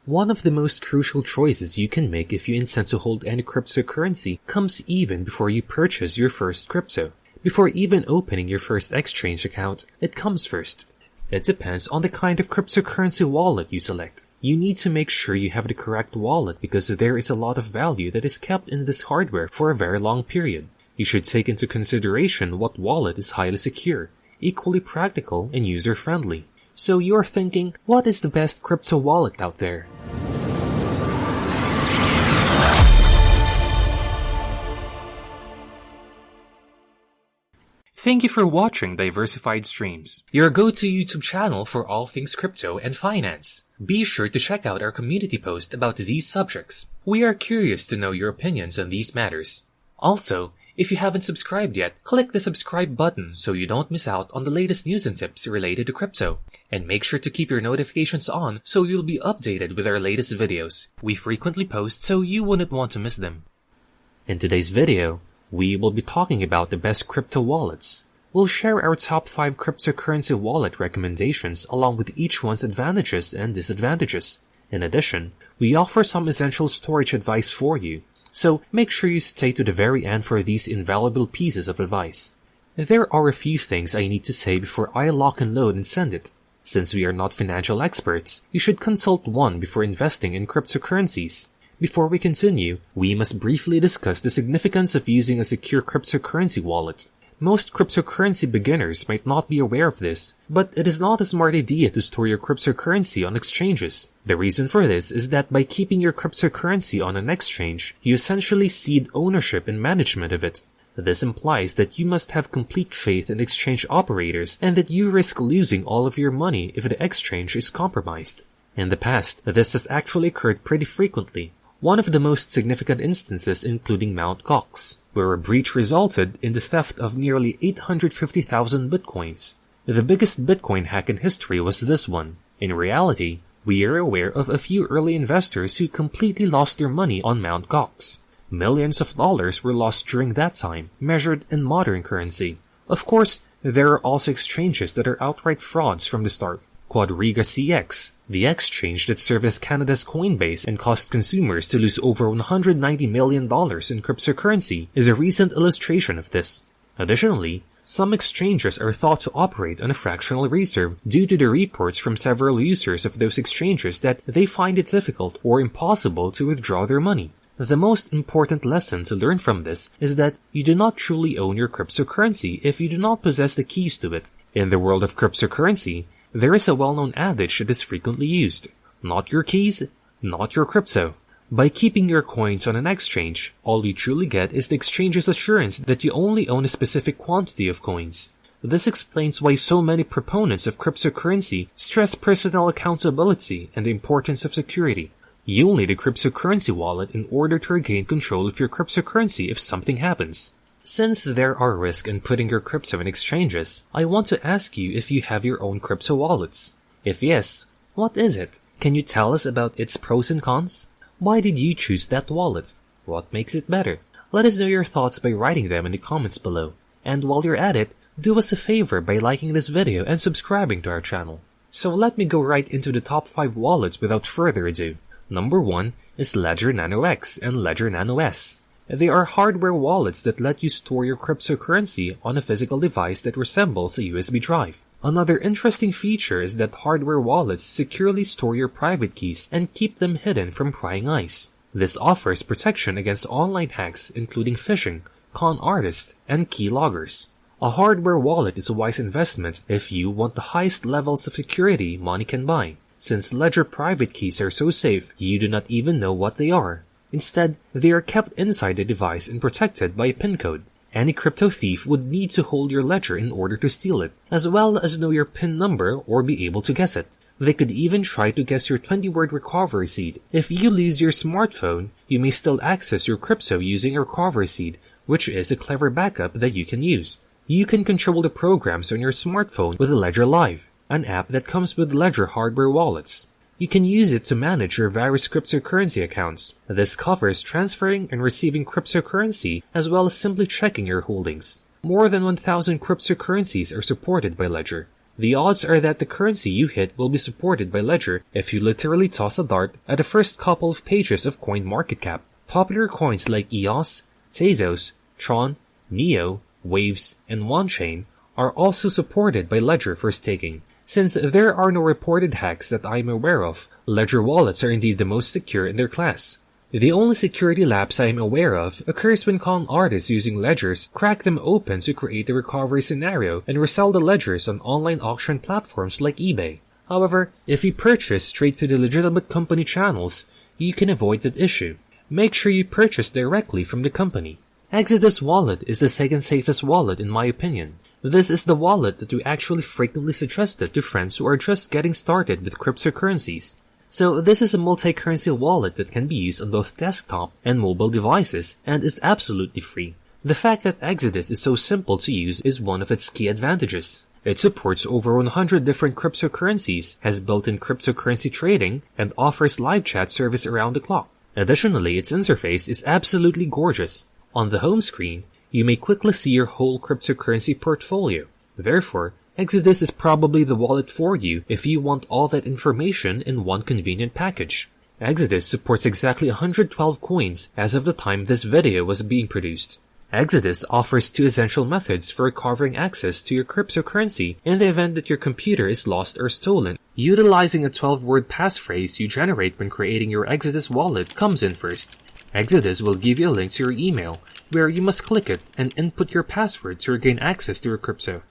One of the most crucial choices you can make if you intend to hold any cryptocurrency comes even before you purchase your first crypto. Before even opening your first exchange account, it comes first. It depends on the kind of cryptocurrency wallet you select. You need to make sure you have the correct wallet because there is a lot of value that is kept in this hardware for a very long period. You should take into consideration what wallet is highly secure, equally practical, and user-friendly. So you're thinking, what is the best crypto wallet out there? Thank you for watching Diversified Streams, your go-to YouTube channel for all things crypto and finance. Be sure to check out our community post about these subjects. We are curious to know your opinions on these matters. Also, if you haven't subscribed yet, click the subscribe button so you don't miss out on the latest news and tips related to crypto. And make sure to keep your notifications on so you'll be updated with our latest videos. We frequently post so you wouldn't want to miss them. In today's video, we will be talking about the best crypto wallets. We'll share our top 5 cryptocurrency wallet recommendations along with each one's advantages and disadvantages. In addition, we offer some essential storage advice for you. So make sure you stay to the very end for these invaluable pieces of advice. There are a few things I need to say before I lock and load and send it. Since we are not financial experts, you should consult one before investing in cryptocurrencies. Before we continue, we must briefly discuss the significance of using a secure cryptocurrency wallet. Most cryptocurrency beginners might not be aware of this, but it is not a smart idea to store your cryptocurrency on exchanges. The reason for this is that by keeping your cryptocurrency on an exchange, you essentially cede ownership and management of it. This implies that you must have complete faith in exchange operators and that you risk losing all of your money if the exchange is compromised. In the past, this has actually occurred pretty frequently. One of the most significant instances including Mt. Gox, where a breach resulted in the theft of nearly 850,000 bitcoins. The biggest Bitcoin hack in history was this one. In reality, we are aware of a few early investors who completely lost their money on Mt. Gox. Millions of dollars were lost during that time, measured in modern currency. Of course, there are also exchanges that are outright frauds from the start. Quadriga CX, the exchange that served as Canada's Coinbase and caused consumers to lose over $190 million in cryptocurrency, is a recent illustration of this. Additionally, some exchanges are thought to operate on a fractional reserve due to the reports from several users of those exchanges that they find it difficult or impossible to withdraw their money. The most important lesson to learn from this is that you do not truly own your cryptocurrency if you do not possess the keys to it. In the world of cryptocurrency, there is a well-known adage that is frequently used. Not your keys, not your crypto. By keeping your coins on an exchange, all you truly get is the exchange's assurance that you only own a specific quantity of coins. This explains why so many proponents of cryptocurrency stress personal accountability and the importance of security. You'll need a cryptocurrency wallet in order to regain control of your cryptocurrency if something happens. Since there are risks in putting your crypto in exchanges, I want to ask you if you have your own crypto wallets. If yes, what is it? Can you tell us about its pros and cons? Why did you choose that wallet? What makes it better? Let us know your thoughts by writing them in the comments below. And while you're at it, do us a favor by liking this video and subscribing to our channel. So let me go right into the top 5 wallets without further ado. Number 1 is Ledger Nano X and Ledger Nano S. They are hardware wallets that let you store your cryptocurrency on a physical device that resembles a USB drive. Another interesting feature is that hardware wallets securely store your private keys and keep them hidden from prying eyes. This offers protection against online hacks including phishing, con artists, and keyloggers. A hardware wallet is a wise investment if you want the highest levels of security money can buy. Since Ledger private keys are so safe, you do not even know what they are. Instead, they are kept inside the device and protected by a PIN code. Any crypto thief would need to hold your ledger in order to steal it, as well as know your PIN number or be able to guess it. They could even try to guess your 20-word recovery seed. If you lose your smartphone, you may still access your crypto using a recovery seed, which is a clever backup that you can use. You can control the programs on your smartphone with Ledger Live, an app that comes with Ledger hardware wallets. You can use it to manage your various cryptocurrency accounts. This covers transferring and receiving cryptocurrency as well as simply checking your holdings. More than 1,000 cryptocurrencies are supported by Ledger. The odds are that the currency you hit will be supported by Ledger if you literally toss a dart at the first couple of pages of CoinMarketCap. Popular coins like EOS, Tezos, Tron, Neo, Waves, and OneChain are also supported by Ledger for staking. Since there are no reported hacks that I am aware of, Ledger wallets are indeed the most secure in their class. The only security lapse I am aware of occurs when con artists using ledgers crack them open to create a recovery scenario and resell the ledgers on online auction platforms like eBay. However, if you purchase straight through the legitimate company channels, you can avoid that issue. Make sure you purchase directly from the company. Exodus Wallet is the second safest wallet in my opinion. This is the wallet that we actually frequently suggested to friends who are just getting started with cryptocurrencies. So this is a multi-currency wallet that can be used on both desktop and mobile devices and is absolutely free. The fact that Exodus is so simple to use is one of its key advantages. It supports over 100 different cryptocurrencies, has built-in cryptocurrency trading, and offers live chat service around the clock. Additionally, its interface is absolutely gorgeous. On the home screen, you may quickly see your whole cryptocurrency portfolio. Therefore, Exodus is probably the wallet for you if you want all that information in one convenient package. Exodus supports exactly 112 coins as of the time this video was being produced. Exodus offers 2 essential methods for recovering access to your cryptocurrency in the event that your computer is lost or stolen. Utilizing a 12-word passphrase you generate when creating your Exodus wallet comes in first. Exodus will give you a link to your email, where you must click it and input your password to regain access to your crypto.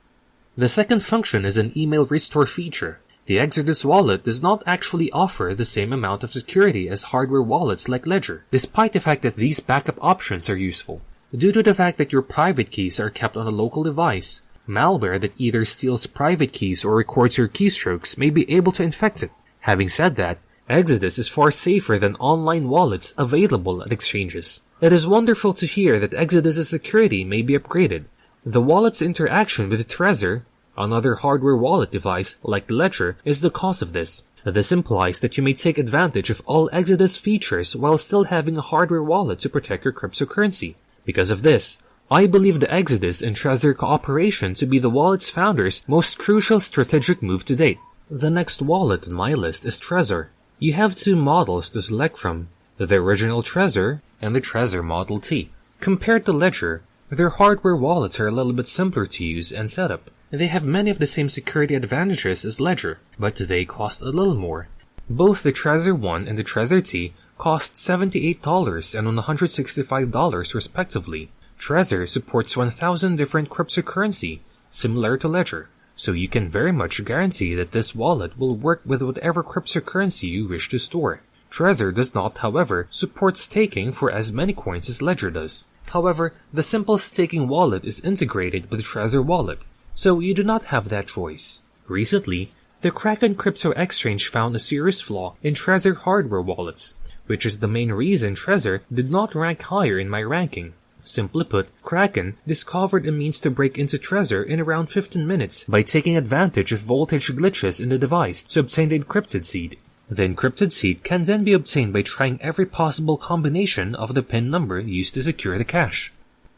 The second function is an email restore feature. The Exodus wallet does not actually offer the same amount of security as hardware wallets like Ledger, despite the fact that these backup options are useful. Due to the fact that your private keys are kept on a local device, malware that either steals private keys or records your keystrokes may be able to infect it. Having said that, Exodus is far safer than online wallets available at exchanges. It is wonderful to hear that Exodus's security may be upgraded. The wallet's interaction with Trezor, another hardware wallet device like Ledger, is the cause of this. This implies that you may take advantage of all Exodus features while still having a hardware wallet to protect your cryptocurrency. Because of this, I believe the Exodus and Trezor cooperation to be the wallet's founders' most crucial strategic move to date. The next wallet on my list is Trezor. You have 2 models to select from, the original Trezor and the Trezor Model T. Compared to Ledger, their hardware wallets are a little bit simpler to use and set up. They have many of the same security advantages as Ledger, but they cost a little more. Both the Trezor 1 and the Trezor T cost $78 and $165 respectively. Trezor supports 1,000 different cryptocurrency, similar to Ledger, so you can very much guarantee that this wallet will work with whatever cryptocurrency you wish to store. Trezor does not, however, support staking for as many coins as Ledger does. However, the simple staking wallet is integrated with Trezor Wallet, so you do not have that choice. Recently, the Kraken Crypto Exchange found a serious flaw in Trezor hardware wallets, which is the main reason Trezor did not rank higher in my ranking. Simply put, Kraken discovered a means to break into Trezor in around 15 minutes by taking advantage of voltage glitches in the device to obtain the encrypted seed. The encrypted seed can then be obtained by trying every possible combination of the PIN number used to secure the cache.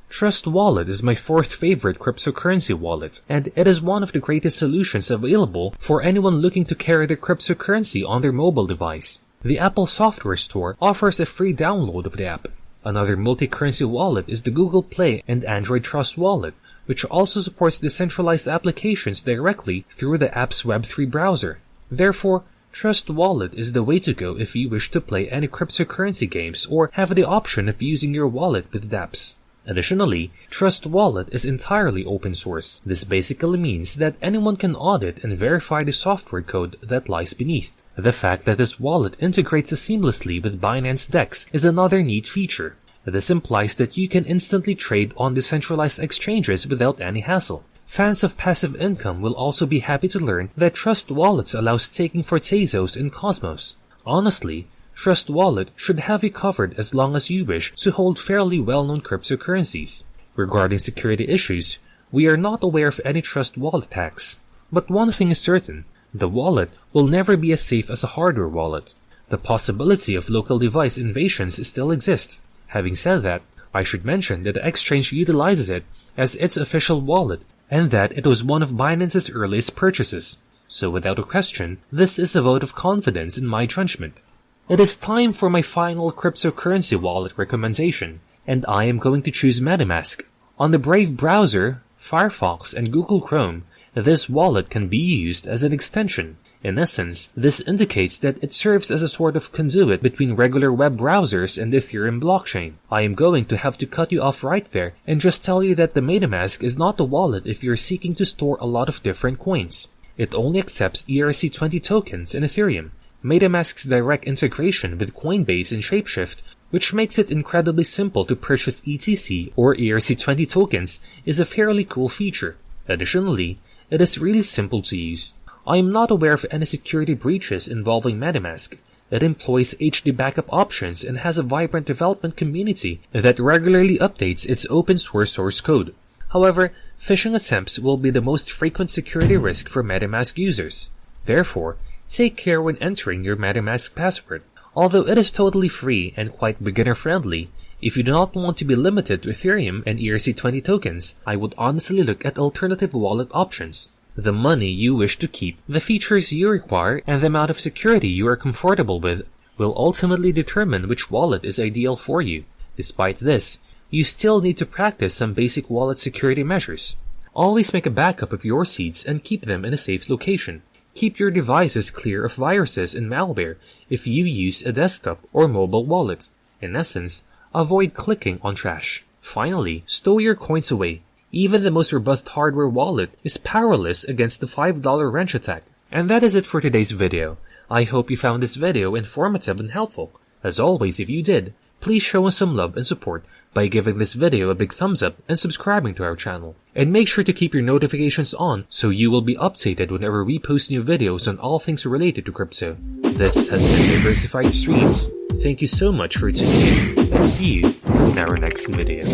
Trust Wallet is my 4th favorite cryptocurrency wallet, and it is one of the greatest solutions available for anyone looking to carry their cryptocurrency on their mobile device. The Apple Software Store offers a free download of the app. Another multi-currency wallet is the Google Play and Android Trust Wallet, which also supports decentralized applications directly through the app's Web3 browser. Therefore, Trust Wallet is the way to go if you wish to play any cryptocurrency games or have the option of using your wallet with dApps. Additionally, Trust Wallet is entirely open source. This basically means that anyone can audit and verify the software code that lies beneath. The fact that this wallet integrates seamlessly with Binance DEX is another neat feature. This implies that you can instantly trade on decentralized exchanges without any hassle. Fans of passive income will also be happy to learn that Trust Wallet allows staking for Tezos and Cosmos. Honestly, Trust Wallet should have you covered as long as you wish to hold fairly well-known cryptocurrencies. Regarding security issues, we are not aware of any Trust Wallet hacks. But one thing is certain, the wallet will never be as safe as a hardware wallet. The possibility of local device invasions still exists. Having said that, I should mention that the exchange utilizes it as its official wallet, and that it was one of Binance's earliest purchases. So without a question, this is a vote of confidence in my judgment. It is time for my final cryptocurrency wallet recommendation, and I am going to choose Metamask. On the Brave browser, Firefox, and Google Chrome, this wallet can be used as an extension. In essence, this indicates that it serves as a sort of conduit between regular web browsers and the Ethereum blockchain. I am going to have to cut you off right there and just tell you that the Metamask is not a wallet if you're seeking to store a lot of different coins. It only accepts ERC20 tokens in Ethereum. Metamask's direct integration with Coinbase and Shapeshift, which makes it incredibly simple to purchase ETC or ERC20 tokens, is a fairly cool feature. Additionally, it is really simple to use. I am not aware of any security breaches involving Metamask. It employs HD backup options and has a vibrant development community that regularly updates its open source code. However, phishing attempts will be the most frequent security risk for Metamask users. Therefore, take care when entering your Metamask password. Although it is totally free and quite beginner-friendly, if you do not want to be limited to Ethereum and ERC20 tokens, I would honestly look at alternative wallet options. The money you wish to keep, the features you require, and the amount of security you are comfortable with will ultimately determine which wallet is ideal for you. Despite this, you still need to practice some basic wallet security measures. Always make a backup of your seeds and keep them in a safe location. Keep your devices clear of viruses and malware if you use a desktop or mobile wallet. In essence, avoid clicking on trash. Finally, stow your coins away. Even the most robust hardware wallet is powerless against the $5 wrench attack. And that is it for today's video. I hope you found this video informative and helpful. As always, if you did, please show us some love and support by giving this video a big thumbs up and subscribing to our channel. And make sure to keep your notifications on so you will be updated whenever we post new videos on all things related to crypto. This has been Diversified Streams. Thank you so much for tuning in, and see you in our next video.